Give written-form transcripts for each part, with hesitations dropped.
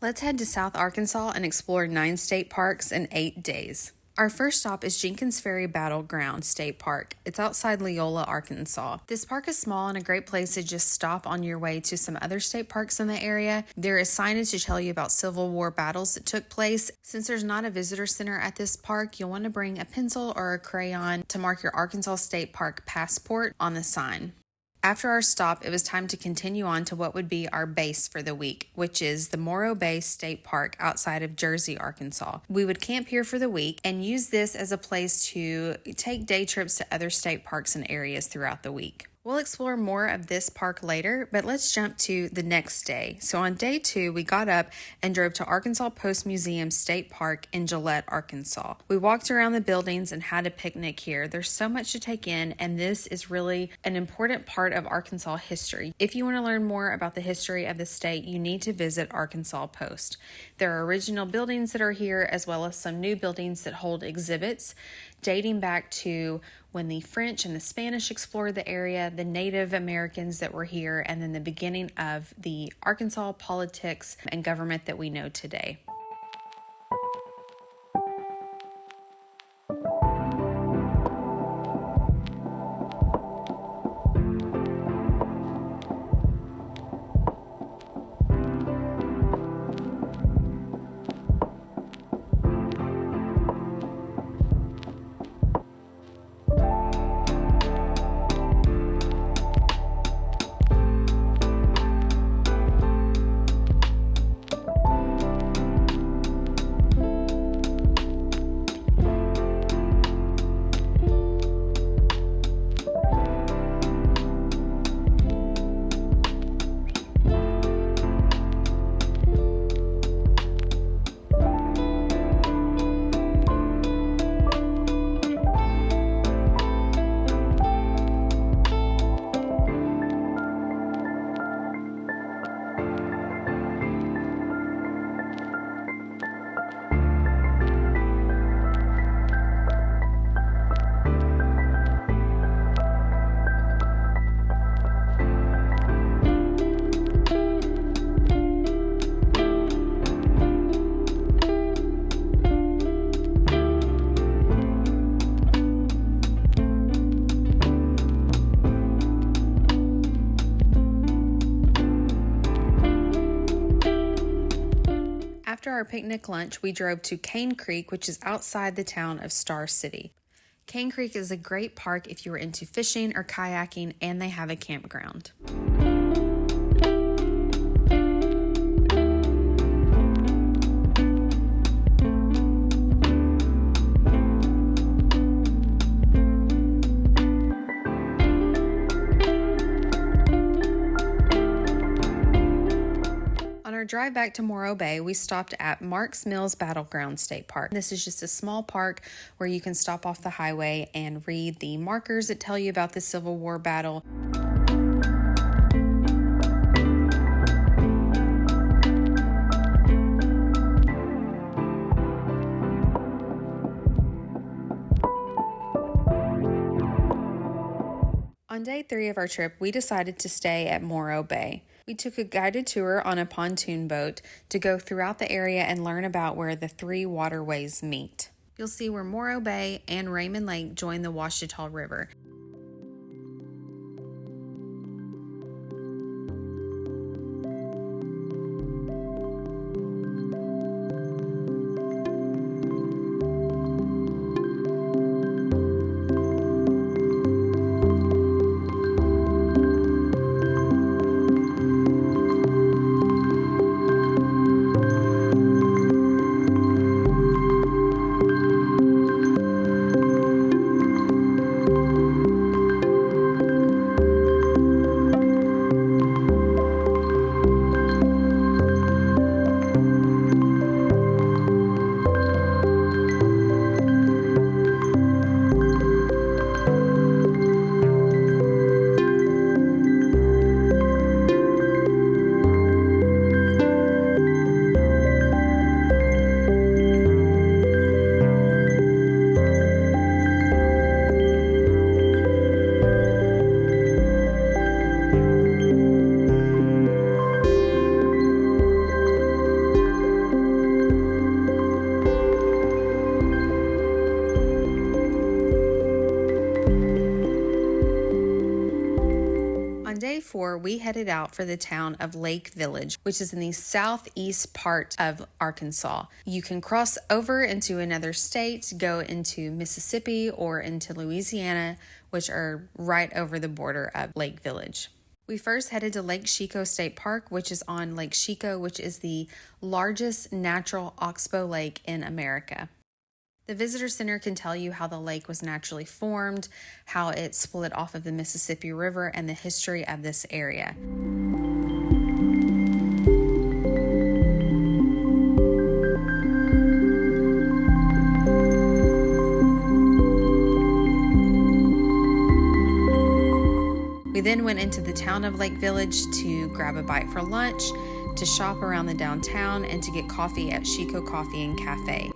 Let's head to South Arkansas and explore 9 state parks in 8 days. Our first stop is Jenkins Ferry Battleground State Park. It's outside Leola, Arkansas. This park is small and a great place to just stop on your way to some other state parks in the area. There is signage to tell you about Civil War battles that took place. Since there's not a visitor center at this park, you'll want to bring a pencil or a crayon to mark your Arkansas State Park passport on the sign. After our stop, it was time to continue on to what would be our base for the week, which is the MORO State Park outside of Jersey, Arkansas. We would camp here for the week and use this as a place to take day trips to other state parks and areas throughout the week. We'll explore more of this park later, but let's jump to the next day. So on day 2, we got up and drove to Arkansas Post Museum State Park in Gillette, Arkansas. We walked around the buildings and had a picnic here. There's so much to take in, and this is really an important part of Arkansas history. If you want to learn more about the history of the state, you need to visit Arkansas Post. There are original buildings that are here, as well as some new buildings that hold exhibits dating back to when the French and the Spanish explored the area, the Native Americans that were here, and then the beginning of the Arkansas politics and government that we know today. After our picnic lunch, we drove to Cane Creek, which is outside the town of Star City. Cane Creek is a great park if you are into fishing or kayaking, and they have a campground. On our drive back to MORO Bay, we stopped at Marks Mills Battleground State Park. This is just a small park where you can stop off the highway and read the markers that tell you about the Civil War battle. On day 3 of our trip, we decided to stay at MORO Bay. We took a guided tour on a pontoon boat to go throughout the area and learn about where the 3 waterways meet. You'll see where MORO Bay and Raymond Lake join the Ouachita River. 4, we headed out for the town of Lake Village, which is in the southeast part of Arkansas. You can cross over into another state, go into Mississippi or into Louisiana, which are right over the border of Lake Village. We first headed to Lake Chico State Park, which is on Lake Chico, which is the largest natural oxbow lake in America. The visitor center can tell you how the lake was naturally formed, how it split off of the Mississippi River, and the history of this area. We then went into the town of Lake Village to grab a bite for lunch, to shop around the downtown, and to get coffee at CHICOT Coffee and Cafe.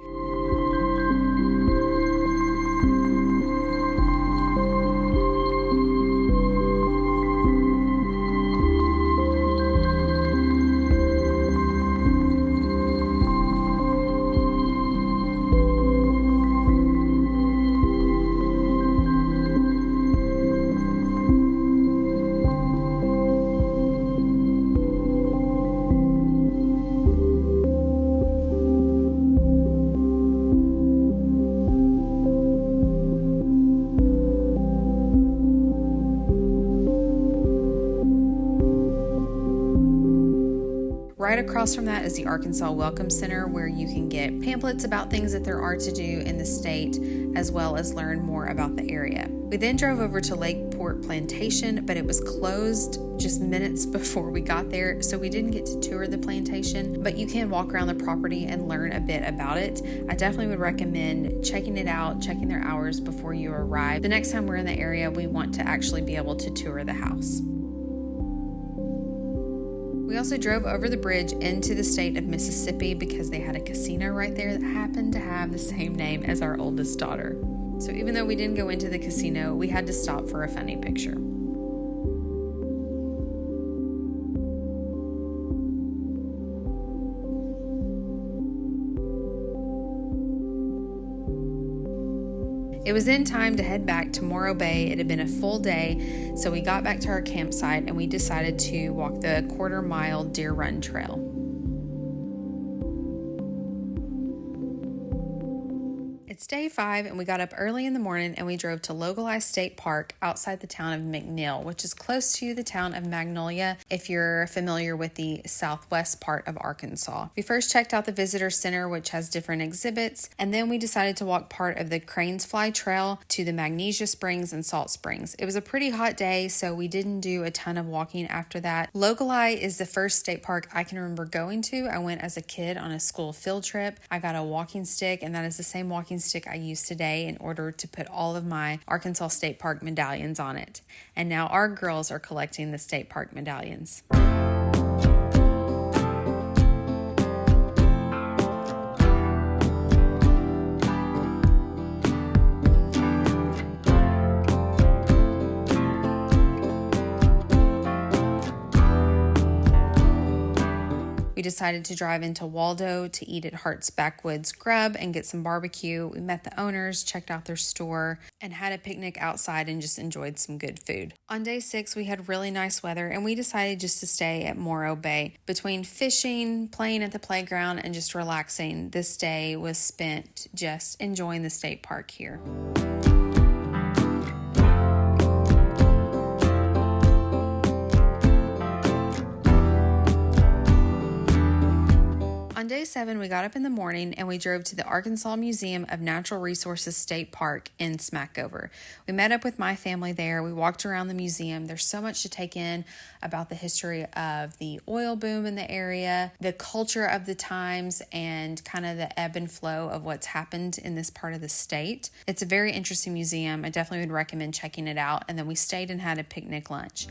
Right across from that is the Arkansas Welcome Center, where you can get pamphlets about things that there are to do in the state, as well as learn more about the area. We then drove over to Lakeport Plantation, but it was closed just minutes before we got there, so we didn't get to tour the plantation, but you can walk around the property and learn a bit about it. I definitely would recommend checking it out, checking their hours before you arrive. The next time we're in the area, we want to actually be able to tour the house. We also drove over the bridge into the state of Mississippi because they had a casino right there that happened to have the same name as our oldest daughter. So even though we didn't go into the casino, we had to stop for a funny picture. It was then time to head back to MORO Bay. It had been a full day, so we got back to our campsite and we decided to walk the quarter-mile Deer Run Trail. It's day 5 and we got up early in the morning and we drove to Localized State Park outside the town of McNeil, which is close to the town of Magnolia if you're familiar with the southwest part of Arkansas. We first checked out the visitor center, which has different exhibits, and then we decided to walk part of the Cranes Fly Trail to the Magnesia Springs and Salt Springs. It was a pretty hot day, so we didn't do a ton of walking after that. Localized is the first state park I can remember going to. I went as a kid on a school field trip. I got a walking stick, and that is the same walking stick I use today in order to put all of my Arkansas State Park medallions on it. And now our girls are collecting the state park medallions. We decided to drive into Waldo to eat at Hart's Backwoods Grub and get some barbecue. We met the owners, checked out their store, and had a picnic outside and just enjoyed some good food. On day 6, we had really nice weather and we decided just to stay at MORO Bay. Between fishing, playing at the playground, and just relaxing, this day was spent just enjoying the state park here. On day 7, we got up in the morning and we drove to the Arkansas Museum of Natural Resources State Park in Smackover. We met up with my family there. We walked around the museum. There's so much to take in about the history of the oil boom in the area, the culture of the times, and kind of the ebb and flow of what's happened in this part of the state. It's a very interesting museum. I definitely would recommend checking it out. And then we stayed and had a picnic lunch.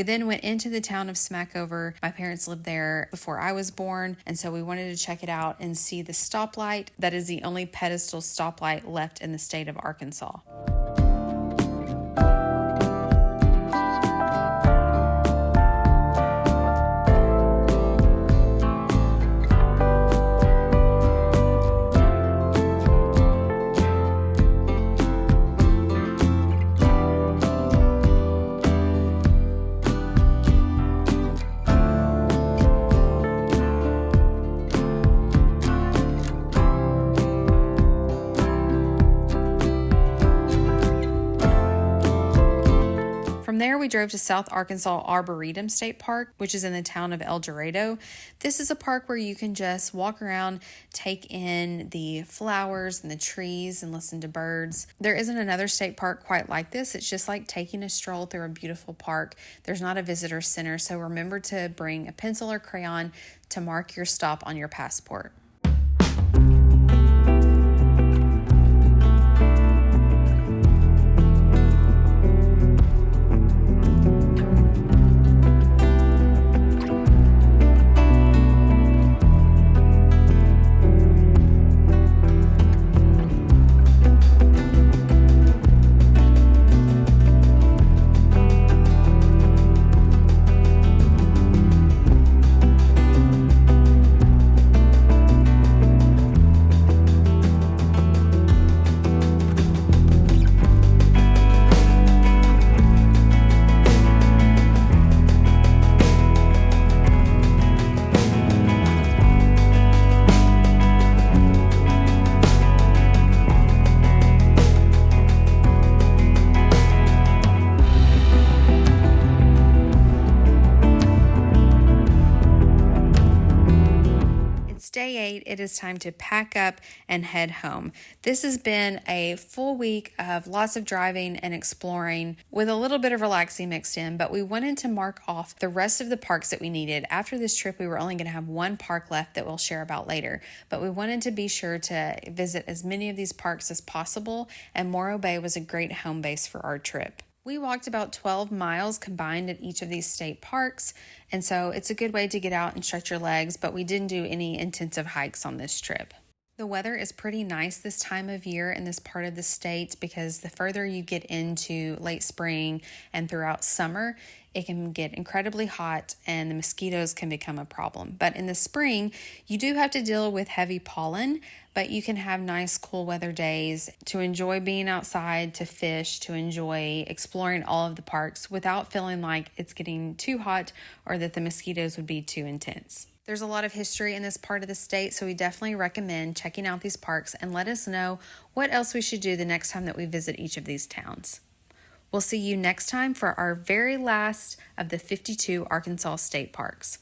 then went into the town of Smackover. My parents lived there before I was born, and so we wanted to check it out and see the stoplight that is the only pedestal stoplight left in the state of Arkansas. From there, we drove to South Arkansas Arboretum State Park, which is in the town of El Dorado. This is a park where you can just walk around, take in the flowers and the trees and listen to birds. There isn't another state park quite like this. It's just like taking a stroll through a beautiful park. There's not a visitor center, so remember to bring a pencil or crayon to mark your stop on your passport. Day 8, it is time to pack up and head home. This has been a full week of lots of driving and exploring with a little bit of relaxing mixed in, but we wanted to mark off the rest of the parks that we needed. After this trip, we were only going to have one park left that we'll share about later, but we wanted to be sure to visit as many of these parks as possible, and Morro Bay was a great home base for our trip. We walked about 12 miles combined at each of these state parks, and so it's a good way to get out and stretch your legs, but we didn't do any intensive hikes on this trip. The weather is pretty nice this time of year in this part of the state because the further you get into late spring and throughout summer, it can get incredibly hot and the mosquitoes can become a problem. But in the spring, you do have to deal with heavy pollen, but you can have nice cool weather days to enjoy being outside, to fish, to enjoy exploring all of the parks without feeling like it's getting too hot or that the mosquitoes would be too intense. There's a lot of history in this part of the state, so we definitely recommend checking out these parks and let us know what else we should do the next time that we visit each of these towns. We'll see you next time for our very last of the 52 Arkansas state parks.